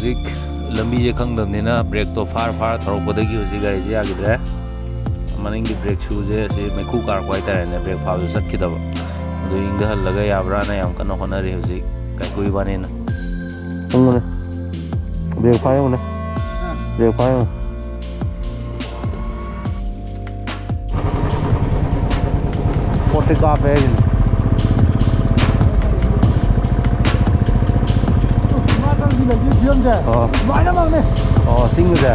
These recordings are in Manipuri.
ꯍꯧꯖꯤꯛ ꯂꯝꯕꯤꯁꯦ ꯈꯪꯗꯕꯅꯤꯅ ꯕ꯭ꯔꯦꯛꯇꯣ ꯐꯥꯔ ꯊꯧꯔꯛꯄꯗꯒꯤ ꯍꯧꯖꯤꯛ ꯒꯥꯔꯤꯁꯦ ꯌꯥꯈꯤꯗ꯭ꯔꯦ ꯃꯅꯤꯡꯒꯤ ꯕ꯭ꯔꯦꯛ ꯁꯨꯁꯦ ꯑꯁꯤ ꯃꯩꯈꯨ ꯀꯥꯔꯛꯄ ꯍꯥꯏꯇꯥꯔꯦꯅꯦ ꯕ꯭ꯔꯦꯛ ꯐꯥꯕꯁꯨ ꯆꯠꯈꯤꯗꯕ ꯑꯗꯨ ꯏꯪꯊꯍꯜꯂꯒ ꯌꯥꯕ꯭ꯔꯥꯅ ꯌꯥꯝ ꯀꯟꯅ ꯍꯣꯠꯅꯔꯤ ꯍꯧꯖꯤꯛ ꯀꯥꯏꯀꯨ ꯏꯕꯥꯅꯤꯅ ꯕ꯭ꯔꯦꯛ ꯐꯥꯏꯌꯨꯅꯦ ꯕ꯭ꯔꯦꯛ ꯐꯥꯏꯌꯨ ꯄꯣꯠꯇꯤ ꯀꯥꯞꯄꯦ ꯍꯥꯏꯁꯤꯅꯤ ꯆꯤꯡꯒꯁꯦ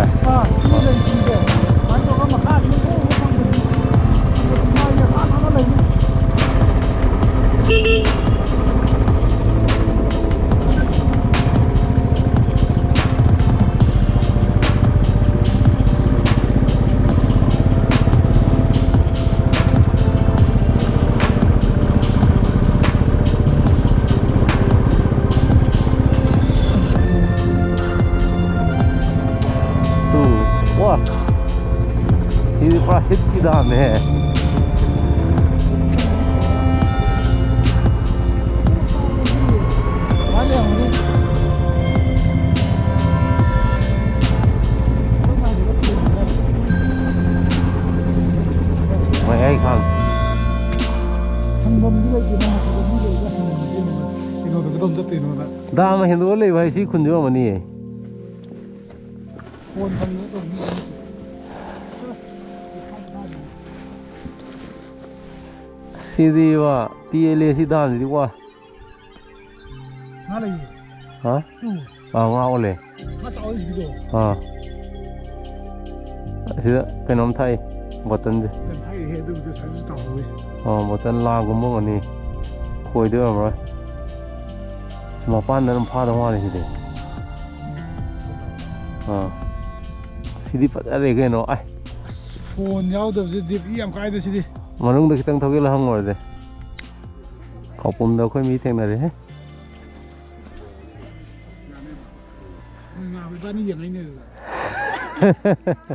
Ini pura hit kita nih. Mai kan. Dah mah Hindu le bhai si khunjo mani. Sidi wa TLA si dan sidi wa. Mana lagi? Hah? Ngau le. Mas awal gitu. Sida kenom thai button je. Dan thai head itu saya tahu. Button la gumbo mani. Khoi de amra. Mapan dan pha da wa ni sidi. Sidi fajare ke no ai. Phone yaudabse dip yam kaida sidi. Manung da kitang thogel hangor de. Khopum da khoi mi thengnare he. Nga bani yang ini.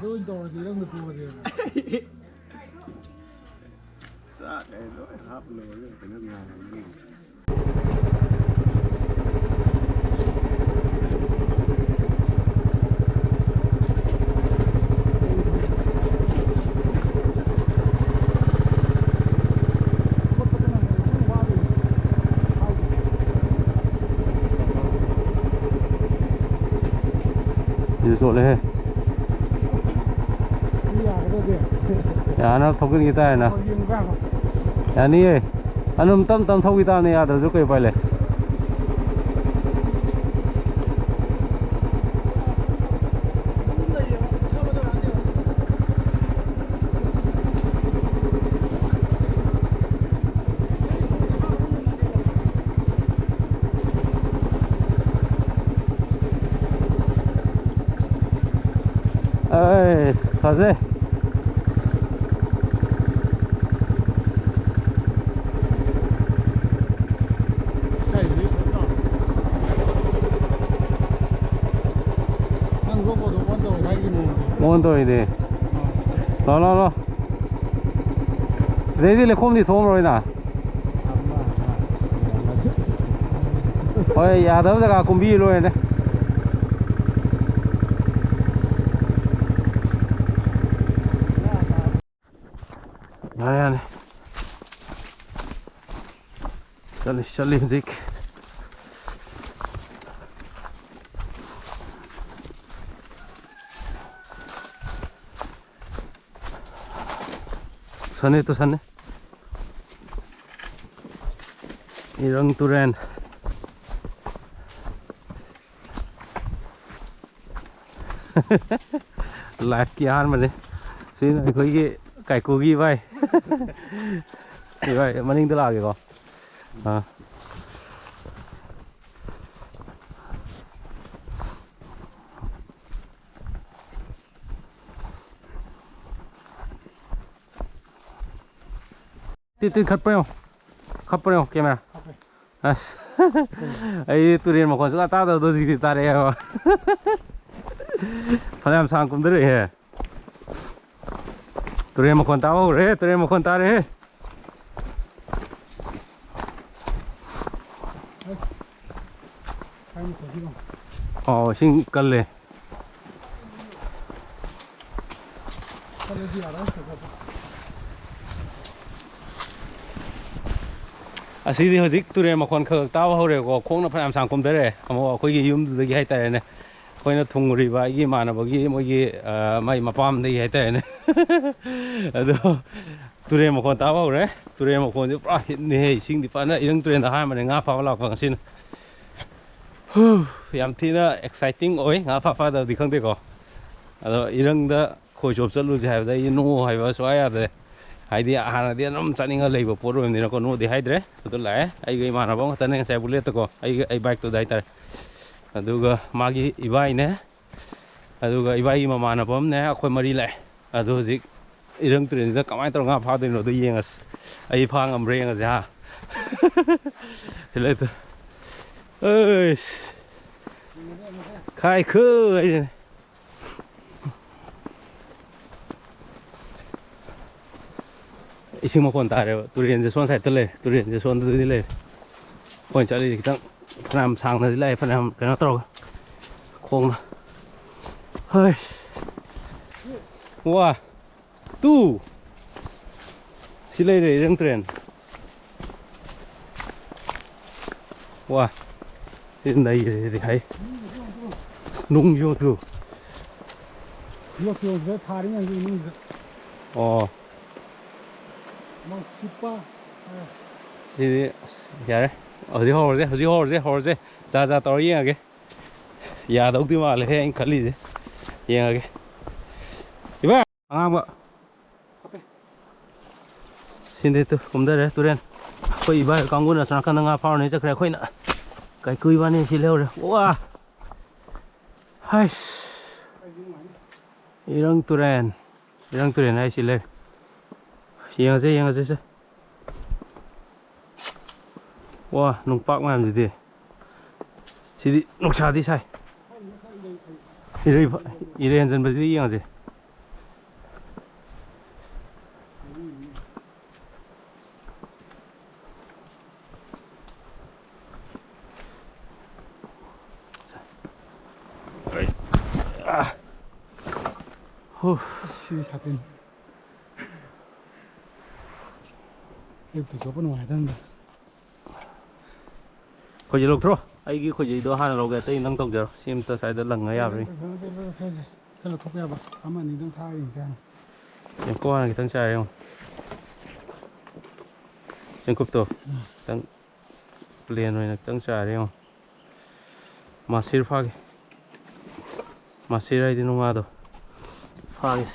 Rồi đồ gì đang được mua rồi. Sát đây rồi hấp lửa rồi cái nước ngoài này. Rồi lên nó thâu cái guitar này nè ní ơi anh tâm thâu guitar này được giúp cái bài này ơi 가세 원더이네 라라라 레디레 콤디 도움로이나 어이 야더자가 콤비로이네 يعني شلي هذيك सने तो सने इरंग तुरैन लाइफ की हार मने सीन कोई के काइकोगी भाई भाई मनिंग तो लागे को हाँ तीन खट पड़े कैमरा अस आई तुरेन मखोन सुगा तादा दो जी तारे है फलाम सांग कुमदरे है तुरेन मखोन ताओ रे तुरेन मखोन तारे ꯑꯣ ꯏꯁꯤꯡ ꯀꯜꯂꯦ ꯆꯠꯂꯗꯤ ꯌꯥꯔꯣꯏ ꯑꯁꯤꯗꯤ ꯍꯧꯖꯤꯛ ꯇꯨꯔꯦꯟ ꯃꯈꯣꯟ ꯈꯛ ꯇꯥꯕ ꯍꯧꯔꯦꯀꯣ ꯈꯣꯡꯅ ꯐꯅꯌꯥꯝ ꯁꯥꯡ ꯀꯨꯝꯊꯔꯛꯑꯦ ꯑꯃꯨꯛ ꯑꯩꯈꯣꯏꯒꯤ ꯌꯨꯝꯗꯨꯗꯒꯤ ꯍꯥꯏꯇꯥꯔꯦꯅꯦ ꯑꯩꯈꯣꯏꯅ ꯊꯨꯡꯉꯨꯔꯤꯕ ꯑꯩꯒꯤ ꯏꯃꯥꯟꯅꯕꯒꯤ ꯃꯣꯏꯒꯤ ꯃꯥꯏ ꯃꯄꯥꯝꯗꯒꯤ ꯍꯥꯏꯇꯥꯔꯦꯅꯦ ꯑꯗꯣ ꯇꯨꯔꯦꯟ ꯃꯈꯣꯟ ꯇꯥꯕ ꯍꯧꯔꯦ ꯇꯨꯔꯦꯟ ꯃꯈꯣꯟꯁꯦ ꯄꯨꯔꯥ ꯍꯤꯠꯅꯤꯍꯦ ꯏꯁꯤꯡꯗꯤ ꯐꯖꯅ ꯏꯔꯪ ꯇꯨꯔꯦꯟꯗ ꯑꯍꯥꯟꯕꯅꯦ ꯉꯥ ꯐꯥꯕ ꯂꯥꯛꯄ ꯉꯁꯤꯅ ꯌꯥꯝ ꯊꯤꯅ ꯑꯦꯛꯁꯥꯏꯇꯤꯡ ꯑꯣꯏ ꯉꯥ ꯐꯥꯗꯕꯗꯤ ꯈꯪꯗꯦꯀꯣ ꯑꯗꯣ ꯏꯔꯪꯗ ꯈꯣꯏ ꯆꯣꯞ ꯆꯠꯂꯨꯁꯦ ꯍꯥꯏꯕꯗ ꯑꯩ ꯅꯣ ꯍꯥꯏꯕ ꯁꯨꯡꯌꯥ ꯌꯥꯗ꯭ꯔꯦ ꯍꯥꯏꯗꯤ ꯍꯥꯟꯅꯗꯤ ꯑꯗꯨꯝ ꯆꯠꯅꯤꯡꯉ ꯂꯩꯕ ꯄꯣꯠ ꯑꯣꯏꯕꯅꯤꯅꯀꯣ ꯅꯣꯗꯤ ꯍꯥꯏꯗ꯭ꯔꯦ ꯑꯗꯨ ꯂꯥꯛꯑꯦ ꯑꯩꯒ ꯏꯃꯥꯟꯅꯕ ꯉꯥꯛꯇꯅꯦ ꯉꯁꯥꯏ ꯕꯨꯂꯦꯠꯇꯀꯣ ꯑꯩ ꯕꯥꯏꯛꯇꯨꯗ ꯍꯥꯏꯇꯥꯔꯦ ꯑꯗꯨꯒ ꯃꯥꯒꯤ ꯏꯕꯥꯏꯅꯦ ꯑꯗꯨꯒ ꯏꯕꯥꯏꯒꯤ ꯃꯃꯥꯟꯅꯕ ꯑꯃꯅꯦ ꯑꯩꯈꯣꯏ ꯃꯔꯤ ꯂꯥꯛꯑꯦ ꯑꯗꯣ ꯍꯧꯖꯤꯛ ꯏꯔꯪ ꯇꯨꯔꯦꯟꯁꯤꯗ ꯀꯃꯥꯏꯅ ꯇꯧꯔꯒ ꯉꯥ ꯐꯥꯗꯣꯏꯅꯣꯗꯣ ꯌꯦꯡꯉꯁꯤ ꯑꯩ ꯐꯥ ꯉꯝꯕ꯭ꯔꯥ ꯌꯦꯡꯉꯁꯤ ꯍꯥ ꯁꯤꯂꯩꯇ ꯑꯩ ꯈꯥꯏ ꯈꯨ ꯑꯩꯁꯦ ꯏꯁꯤꯡ ꯃꯈꯣꯟ ꯇꯥꯔꯦꯕ ꯇꯨꯔꯦꯟꯁꯦ ꯁꯣꯟ ꯁꯥꯏꯗꯇ ꯂꯩꯔꯦ ꯇꯨꯔꯦꯟꯁꯦ ꯁꯣꯟꯗꯗꯤ ꯂꯩꯔꯦ ꯑꯩꯈꯣꯏꯅ ꯆꯠꯂꯤꯁꯦ ꯈꯤꯇꯪ ꯐꯅꯌꯥꯝ ꯁꯥꯡꯅꯗꯤ ꯂꯥꯛꯑꯦ ꯐꯅꯌꯥꯝ ꯀꯩꯅꯣ ꯇꯧꯔꯒ ꯈꯣꯡꯅ ꯍꯣꯏ ꯋꯥ ꯇꯨ ꯁꯤ ꯂꯩꯔꯦ ꯏꯔꯪ ꯇꯨꯔꯦꯟ 와 나 이래 하이 농조도 이거 다리냐 이거 있는 거. 어 막 씹바. 이제 야래 어디 허르제 자자 떠 이야게 야 đâu tiêu mà lại anh khẩn gì 이야게 이봐 아마 신데 또 곰다래 또렌 거의 이봐 강군에 사나카는 가 파오네 저 그래 거이나 cái cùi vào này xí leo rồi wow hai irang turen hay xí leo yang gì wow nung pak mà làm gì thế xí đi nung chả đi sai 이래 dân bây giờ yang gì 씨 잡힌. 이것도 저번에 와야 된다. khôi lộc thôi ai cái khôi gì đó hai lộc cái tây năng tông giờ xem tôi sai đó lần ấy à vậy cái là thúc ép à mà mình đang thay gì sao em có cái thằng trai không trên cúp tổ thằng liền rồi là thằng trai đấy không mà xir pha cái mà xir đây thì nó mà đâu pha cái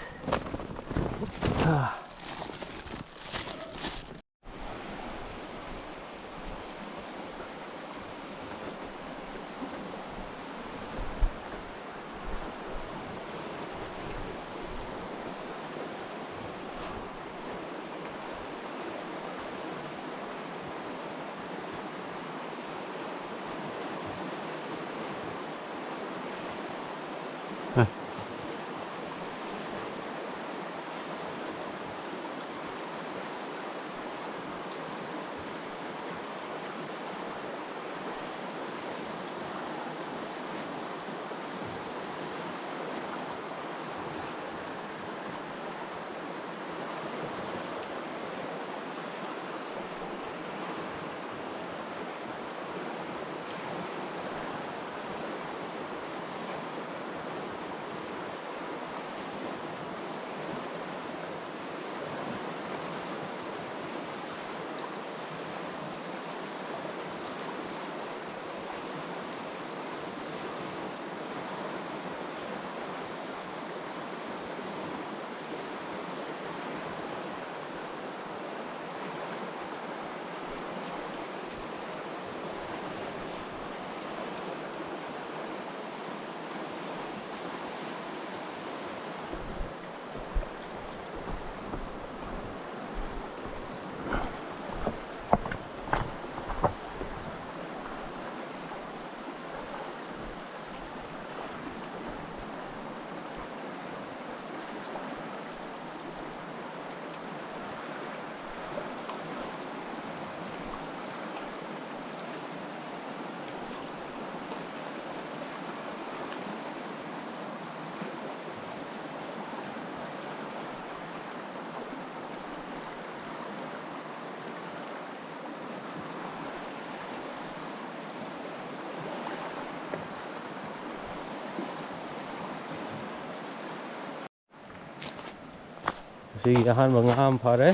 ꯉꯁꯤꯒꯤ ꯑꯍꯥꯟꯕ ꯉꯥ ꯑꯃ ꯐꯥꯔꯦ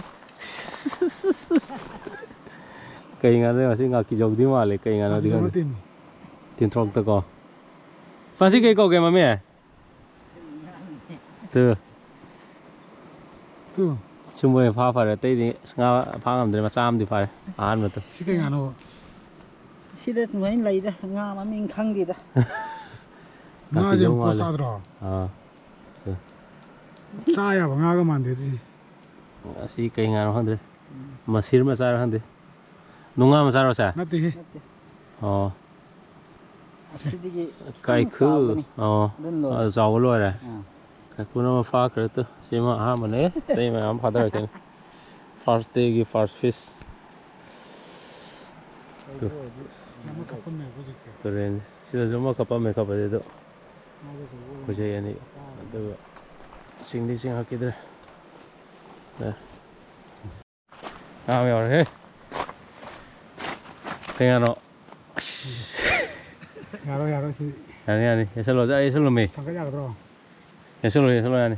ꯀꯩ ꯉꯥꯅꯣ ꯉꯁꯤ ꯉꯥꯀꯤꯖꯧꯗꯤ ꯃꯥꯜꯂꯦ ꯀꯩ ꯉꯥꯅꯣꯗꯤ ꯈꯪꯗꯦ ꯇꯤꯟꯊ꯭ꯔꯣꯛꯇꯀꯣ ꯃꯁꯤ ꯀꯩ ꯀꯧꯒꯦ ꯃꯃꯤ ꯁꯨꯝꯕ ꯑꯣꯏꯅ ꯐꯥꯔꯦ ꯑꯇꯩꯗꯤ ꯉꯥ ꯐꯥ ꯉꯝꯗ꯭ꯔꯦ ꯃꯆꯥ ꯑꯃꯗꯤ ꯐꯥꯔꯦ ꯑꯍꯥꯟꯕꯗꯣ ꯁꯤ ꯀꯩ ꯉꯥꯅꯣ ꯁꯤꯗ ꯁꯨꯃꯥꯏꯅ ꯂꯩꯗ ꯉꯥ ꯃꯃꯤꯡ ꯈꯪꯗꯦꯗ ꯉꯥꯁꯦ ꯌꯥꯝ ꯄꯣꯁ ꯇꯥꯗ꯭ꯔꯣ ꯆꯥ ꯌꯥꯕ ꯉꯥꯒ ꯃꯥꯟꯗꯦ ꯑꯗꯨꯗꯤ ꯑꯁꯤ ꯀꯩ ꯉꯥꯅꯣ ꯈꯪꯗ꯭ꯔꯦ ꯃꯁꯤꯔ ꯃꯆꯥꯔ ꯈꯪꯗꯦ ꯅꯨꯡꯉꯥ ꯃꯆꯥꯔꯣ ꯁꯦ ꯅꯠꯇꯦꯍꯦ ꯑꯣ ꯑꯁꯤꯗꯒꯤ ꯀꯥꯏꯈꯨ ꯑꯣ ꯑꯗꯨ ꯆꯥꯎꯕ ꯂꯣꯏꯔꯦ ꯀꯥꯏꯈꯨꯅ ꯑꯃ ꯐꯥꯈ꯭ꯔꯦ ꯇꯨ ꯁꯤꯃ ꯑꯍꯥꯟꯕꯅꯦ ꯑꯇꯩ ꯃꯌꯥꯝ ꯐꯥꯊꯔꯛꯀꯅꯤ ꯐꯥꯔꯁ ꯗꯦꯒꯤ ꯐꯥꯔꯁ ꯐꯤꯁ ꯇꯨꯔꯦꯟ ꯁꯤꯗꯁꯨ ꯑꯃ ꯀꯞꯄꯝꯃꯦ ꯀꯞꯄꯗꯤ ꯑꯗꯨ ꯈꯨꯖꯩ ꯑꯅꯤ ꯑꯗꯨꯒ ꯆꯤꯡꯗꯤ ꯆꯤꯡꯉꯛꯈꯤꯗ꯭ꯔꯦ ꯉꯥ ꯑꯃ ꯌꯥꯎꯔꯦꯍꯦ ꯀꯩ ꯉꯥꯅꯣ ꯌꯥꯔꯣꯏ ꯁꯤ ꯌꯥꯅꯤ ꯌꯥꯅꯤ ꯌꯦꯁꯜꯂꯣ ꯌꯦꯁꯜꯂꯣꯃꯤ ꯊꯥꯡꯒꯠ ꯌꯥꯒꯗ꯭ꯔꯣ ꯌꯦꯁꯜꯂꯣ ꯌꯥꯅꯤ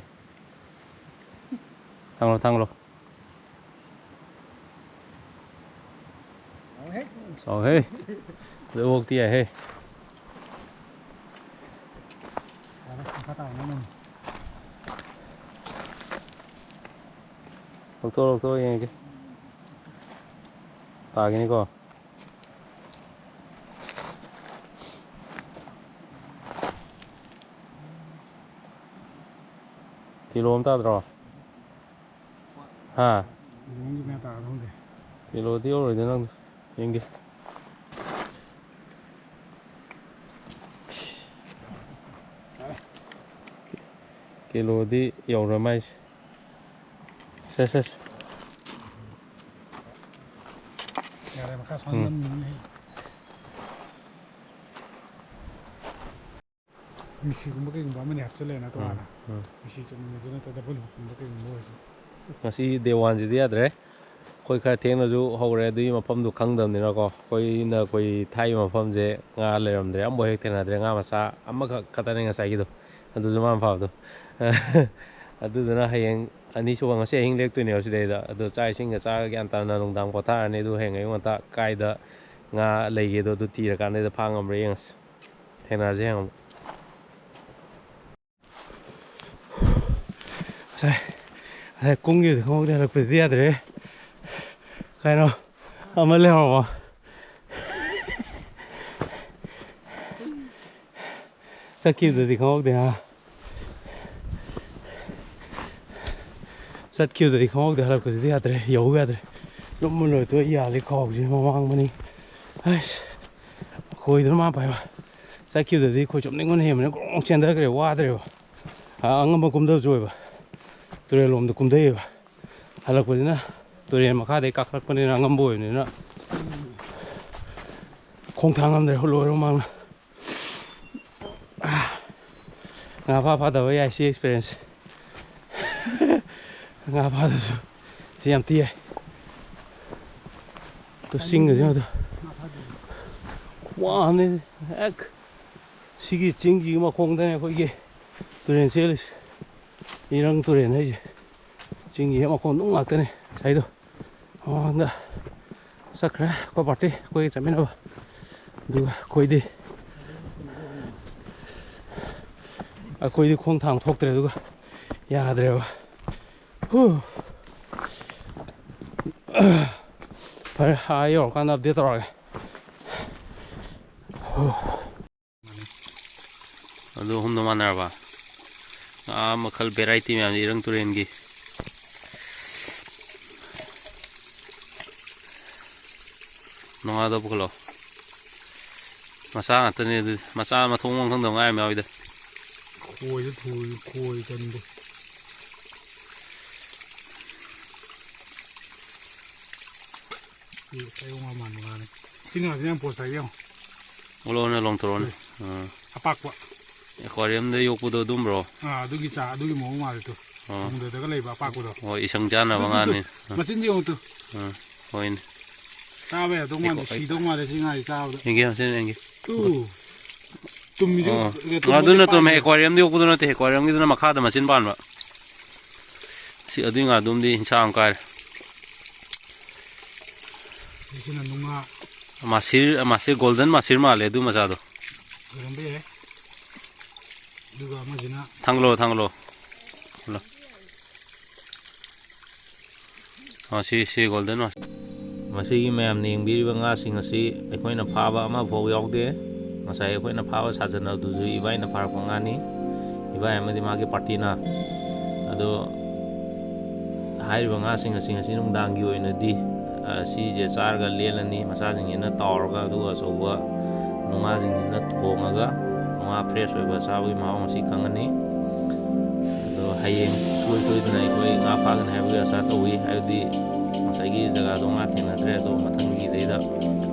ꯊꯥꯡꯂꯣ ꯆꯥꯎꯍꯦ ꯑꯗꯨꯐꯥꯎꯇꯤ ꯌꯥꯏꯍꯦ ꯂꯧꯊꯣꯛ ꯌꯦꯡꯒꯦ ꯇꯥꯒꯤꯅꯤꯀꯣ ꯀꯤꯂꯣ ꯑꯃ ꯇꯥꯗ꯭ꯔꯣ ꯍꯥ ꯀꯤꯂꯣꯗꯤ ꯌꯧꯔꯣꯏꯗ ꯅꯪ ꯌꯦꯡꯒꯦ ꯀꯤꯂꯣꯗꯤ ꯌꯧꯔ ꯃꯥꯏꯁꯦ ꯁꯦ ꯌꯥꯔꯦ ꯃꯈꯥ ꯁꯣꯟꯖꯟ ꯃꯤꯁꯤꯒꯨꯝꯕ ꯀꯩꯒꯨꯝꯕ ꯑꯃꯅꯤ ꯍꯥꯞꯆꯤꯜꯂꯦꯅ ꯇꯣꯉꯥꯟꯅ ꯃꯤꯁꯤ ꯆꯨꯝꯅꯁꯨ ꯅꯠꯇ꯭ꯔꯒ ꯗꯕꯜ ꯍꯨꯛꯀꯨꯝꯕ ꯀꯩꯒꯨꯝꯕ ꯑꯣꯏꯔꯁꯨ ꯉꯁꯤ ꯗꯦ ꯋꯥꯟꯁꯤꯗꯤ ꯌꯥꯗ꯭ꯔꯦ ꯑꯩꯈꯣꯏ ꯈꯔ ꯊꯦꯡꯅꯁꯨ ꯍꯧꯔꯦ ꯑꯗꯨꯒꯤ ꯃꯐꯝꯗꯨ ꯈꯪꯗꯕꯅꯤꯅꯀꯣ ꯑꯩꯈꯣꯏ ꯊꯥꯏꯒꯤ ꯃꯐꯝꯁꯦ ꯉꯥ ꯂꯩꯔꯝꯗ꯭ꯔꯦ ꯑꯃꯐꯥꯎ ꯍꯦꯛ ꯊꯦꯡꯅꯗ꯭ꯔꯦ ꯉꯥ ꯃꯆꯥ ꯑꯃꯈꯛ ꯈꯛꯇꯅꯦ ꯉꯁꯥꯏꯒꯤꯗꯣ ꯑꯗꯨꯁꯨ ꯃꯥꯅ ꯐꯥꯕꯗꯣ ꯑꯗꯨꯗꯨꯅ ꯍꯌꯦꯡ ꯑꯅꯤꯁꯨꯕ ꯉꯁꯤ ꯑꯍꯤꯡ ꯂꯦꯛꯇꯣꯏꯅꯦꯕ ꯁꯤꯗꯩꯗ ꯑꯗꯣ ꯆꯥꯛ ꯏꯁꯤꯡꯒ ꯆꯥꯔꯒ ꯒ꯭ꯌꯥꯟ ꯇꯥꯅ ꯅꯨꯡꯗꯥꯡ ꯄꯣꯊꯥꯔꯅꯤ ꯑꯗꯨ ꯍꯌꯦꯡ ꯑꯌꯨꯛ ꯉꯟꯇꯥ ꯀꯥꯏꯗ ꯉꯥ ꯂꯩꯒꯦꯗꯣ ꯑꯗꯨ ꯊꯤꯔꯀꯥꯟꯗ ꯐꯥ ꯉꯝꯕ꯭ꯔꯥ ꯌꯦꯡꯉꯁꯤ ꯊꯦꯡꯅꯔꯁꯤ ꯍꯌꯦꯡ ꯑꯃꯨꯛ ꯉꯁꯥꯏ ꯀꯨꯝꯈꯤꯕꯗ ꯈꯪꯍꯧꯗꯦ ꯍꯜꯂꯛꯄꯁꯤꯗꯤ ꯌꯥꯗ꯭ꯔꯦ ꯀꯩꯅꯣ ꯑꯃ ꯂꯩꯍꯧꯔꯕꯣ ꯆꯠꯈꯤꯕꯗꯗꯤ ꯈꯪꯍꯧꯗꯦ ꯍꯜꯂꯛꯄꯁꯤꯗꯤ ꯌꯥꯗ꯭ꯔꯦ ꯌꯧ ꯌꯥꯗ꯭ꯔꯦ ꯂꯨꯝꯃ ꯂꯣꯏꯇꯣ ꯌꯥꯜꯂꯤ ꯈꯥꯎꯁꯤ ꯃꯃꯥꯡ ꯃꯅꯤꯡ ꯑꯁ ꯈꯣꯏꯗꯨꯅ ꯃꯥ ꯄꯥꯏꯕ ꯆꯠꯈꯤꯕꯗꯗꯤ ꯑꯩꯈꯣꯏ ꯆꯨꯞꯅꯤꯡꯕꯅ ꯍꯦꯟꯕꯅ ꯒ꯭ꯔꯣꯡ ꯆꯦꯟꯊꯈ꯭ꯔꯦ ꯋꯥꯗ꯭ꯔꯦꯕ ꯑꯉꯝꯕ ꯀꯨꯝꯊꯕꯁꯨ ꯑꯣꯏꯕ ꯇꯨꯔꯦꯜ ꯂꯣꯝꯗ ꯀꯨꯝꯊꯩꯑꯕ ꯍꯜꯂꯛꯄꯁꯤꯅ ꯇꯨꯔꯦꯟ ꯃꯈꯥꯗꯩ ꯀꯥꯈꯠꯂꯛꯄꯅꯤꯅ ꯑꯉꯝꯕ ꯑꯣꯏꯕꯅꯤꯅ ꯈꯣꯡꯊꯥꯡ ꯉꯝꯗ꯭ꯔꯦ ꯂꯣꯏꯔꯣ ꯃꯥꯡꯅ ꯉꯥ ꯐꯥꯗꯕ ꯌꯥꯏ ꯁꯤ ꯑꯦꯛꯁꯄꯤꯔꯤꯌꯦꯟꯁ ꯉꯥ ꯐꯥꯗꯁꯨ ꯁꯤ ꯌꯥꯝ ꯊꯤ ꯌꯥꯏ ꯇꯨ ꯆꯤꯡꯒꯁꯤꯅ ꯋꯥꯡꯅꯤ ꯍꯦꯛ ꯁꯤꯒꯤ ꯆꯤꯡꯁꯤꯒꯤ ꯃꯈꯣꯡꯗꯅꯦ ꯑꯩꯈꯣꯏꯒꯤ ꯇꯨꯔꯦꯟ ꯆꯦꯜꯂꯤꯁꯦ ꯏꯔꯪ ꯇꯨꯔꯦꯟ ꯍꯥꯏꯁꯦ ꯆꯤꯡꯒꯤ ꯍꯦꯛ ꯃꯈꯣꯡ ꯑꯗꯨꯝ ꯉꯥꯛꯇꯅꯦ ꯉꯁꯥꯏꯗꯣ ꯃꯃꯥꯡꯗ ꯆꯠꯈ꯭ꯔꯦ ꯑꯩꯈꯣꯏ ꯄꯥꯔꯇꯤ ꯑꯩꯈꯣꯏꯒ ꯆꯠꯃꯤꯟꯅꯕ ꯑꯗꯨꯒ ꯑꯩꯈꯣꯏꯗꯤ ꯈꯣꯡ ꯊꯥꯡ ꯊꯣꯛꯇ꯭ꯔꯦ ꯑꯗꯨꯒ ꯌꯥꯗ꯭ꯔꯦꯕ ꯐꯔꯦ ꯌꯧꯔꯀꯥꯟꯗ ꯑꯞꯗꯦꯠ ꯇꯧꯔꯒꯦ ꯑꯗꯨ ꯑꯍꯨꯝꯗꯣ ꯃꯥꯟꯅꯔꯕ ꯉꯥ ꯃꯈꯜ ꯚꯦꯔꯥꯏꯇꯤ ꯃꯌꯥꯝꯁꯦ ꯏꯔꯪ ꯇꯨꯔꯦꯟꯒꯤ ꯅꯣꯡꯉꯥꯗ ꯄꯨꯈꯠꯂꯣ ꯃꯆꯥ ꯉꯥꯛꯇꯅꯦ ꯑꯗꯨꯗꯤ ꯃꯆꯥ ꯃꯊꯣꯡ ꯃꯔꯝ ꯈꯪꯗꯕ ꯉꯥ ꯌꯥꯝ ꯌꯥꯎꯋꯤꯗ ꯈꯣꯏꯁꯨ ꯊꯨꯏ ꯈꯣꯏ ꯆꯟꯗꯦ ꯆꯌꯣꯡ ꯃꯥꯟꯕ ꯉꯥꯅꯤ ꯆꯤꯡ ꯉꯥꯁꯤ ꯌꯥꯝ ꯄꯣꯁ ꯇꯥꯏ ꯌꯦꯡꯉꯣ ꯑꯣꯂꯛꯑꯣꯅꯦ ꯂꯣꯡꯊꯣꯔꯛꯑꯣꯅꯦ ꯑꯄꯥꯛꯄ ꯑꯦꯀ꯭ꯋꯥꯔꯤꯌꯝꯗ ꯌꯣꯛꯄꯗꯣ ꯑꯗꯨꯝꯕ꯭ꯔꯣ ꯑꯗꯨꯒꯤ ꯑꯗꯨꯒꯤ ꯃꯑꯣꯡ ꯃꯥꯜꯂꯦ ꯇꯨ ꯁꯃꯨꯗ꯭ꯔꯗꯒ ꯂꯩꯕ ꯑꯄꯥꯛꯄꯗꯣ ꯍꯣꯏ ꯏꯁꯪ ꯆꯥꯅꯕ ꯉꯥꯅꯤ ꯃꯆꯤꯟ ꯌꯦꯡꯉꯨ ꯇꯨ ꯍꯣꯏꯅꯦ ꯆꯥꯕ ꯌꯥꯗꯧ ꯃꯥꯟꯗꯦ ꯁꯤꯗꯧ ꯃꯥꯜꯂꯦ ꯁꯤ ꯉꯥꯁꯤ ꯆꯥꯕꯗ ꯌꯦꯡꯒꯦ ꯇꯨꯝꯃꯤꯁꯨ ꯑꯗꯨꯅ ꯇꯨꯝꯃꯦ ꯑꯦꯀ꯭ꯋꯥꯔꯤꯌꯝꯗ ꯌꯣꯛꯄꯗꯨ ꯅꯠꯇꯦ ꯑꯦꯀ꯭ꯋꯥꯔꯤꯌꯝꯒꯤꯗꯨꯅ ꯃꯈꯥꯗ ꯃꯆꯤꯟ ꯄꯥꯟꯕ ꯁꯤ ꯑꯗꯨꯏ ꯉꯥꯗꯨꯝꯗꯤ ꯏꯟꯁꯥꯡ ꯀꯥꯏꯔꯦ ꯁꯤꯁꯤꯅ ꯅꯨꯡꯉꯥ ꯃꯥꯁꯤꯔ ꯒꯣꯜꯗꯟ ꯃꯥꯁꯤꯔ ꯃꯥꯜꯂꯦ ꯑꯗꯨ ꯃꯆꯥꯗꯣ ꯑꯣꯏꯔꯝꯕ ꯌꯥꯏ ꯑꯗꯨꯒ ꯑꯃꯁꯤꯅ ꯊꯥꯡꯒꯠꯂꯣ ꯁꯤ ꯒꯣꯜꯗꯟ ꯃꯁꯤꯒꯤ ꯃꯌꯥꯝꯅ ꯌꯦꯡꯕꯤꯔꯤꯕ ꯉꯥꯁꯤꯡ ꯑꯁꯤ ꯑꯩꯈꯣꯏꯅ ꯐꯥꯕ ꯑꯃꯐꯥꯎ ꯌꯥꯎꯗꯦ ꯉꯁꯥꯏ ꯑꯩꯈꯣꯏꯅ ꯐꯥꯕ ꯁꯥꯖꯟꯅꯕꯗꯨꯁꯨ ꯏꯕꯥꯏꯅ ꯐꯥꯔꯛꯄ ꯉꯥꯅꯤ ꯏꯕꯥꯏ ꯑꯃꯗꯤ ꯃꯥꯒꯤ ꯄꯥꯔꯇꯤꯅ ꯑꯗꯣ ꯍꯥꯏꯔꯤꯕ ꯉꯥꯁꯤꯡ ꯑꯁꯤ ꯉꯁꯤ ꯅꯨꯡꯗꯥꯡꯒꯤ ꯑꯣꯏꯅꯗꯤ ꯁꯤꯁꯦ ꯆꯥꯔꯒ ꯂꯦꯜꯂꯅꯤ ꯃꯆꯥꯁꯤꯡꯁꯤꯅ ꯇꯥꯎꯔꯒ ꯑꯗꯨꯒ ꯑꯆꯧꯕ ꯅꯨꯡꯉꯥꯁꯤꯡꯁꯤꯅ ꯊꯣꯡꯉꯒ ꯅꯨꯡꯉꯥ ꯐ꯭ꯔꯦꯁ ꯑꯣꯏꯕ ꯆꯥꯕꯒꯤ ꯃꯍꯥꯎ ꯉꯁꯤ ꯈꯪꯒꯅꯤ ꯑꯗꯣ ꯍꯌꯦꯡ ꯁꯣꯏꯗꯅ ꯑꯩꯈꯣꯏ ꯉꯥ ꯐꯥꯒꯅꯤ ꯍꯥꯏꯕꯒꯤ ꯑꯁꯥ ꯇꯧꯋꯤ ꯍꯥꯏꯕꯗꯤ ꯉꯁꯥꯏꯒꯤ ꯖꯒꯥꯗꯣ ꯉꯥ ꯊꯦꯡꯅꯗ꯭ꯔꯦ ꯑꯗꯣ ꯃꯊꯪꯒꯤꯗꯩꯗ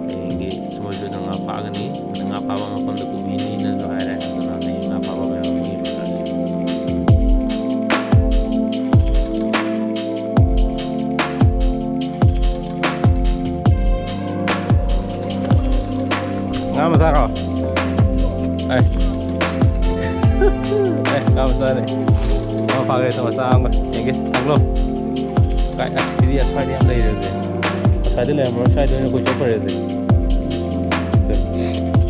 ꯍꯌꯦꯡꯒꯤ ꯁꯣꯏꯗꯅ ꯉꯥ ꯐꯥꯒꯅꯤ ꯉꯥ ꯐꯥꯕ ꯃꯐꯝꯗ ꯄꯨꯕꯤꯅꯤꯅꯁꯨ ꯍꯥꯏꯔꯦ ꯑꯗꯨꯅ ꯍꯌꯦꯡ ꯉꯥ ꯐꯥꯕ ꯃꯌꯥꯝ ꯌꯦꯡꯕ ꯆꯠꯁꯤ ngã mà sao rồi đây đây ngã mà sao này ngã pha cái sama sao rồi những cái thằng luôn cái đi đi xoay đi đây rồi xoay đi làm rồi xoay đi nó cũng chốt rồi rồi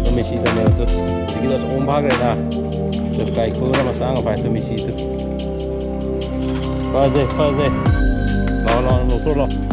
tôi mình xí ra nữa tôi cái đó ôm phá cái ra rồi cái khối mà sao phải tôi mình xí tôi pha dây lo nó tốt rồi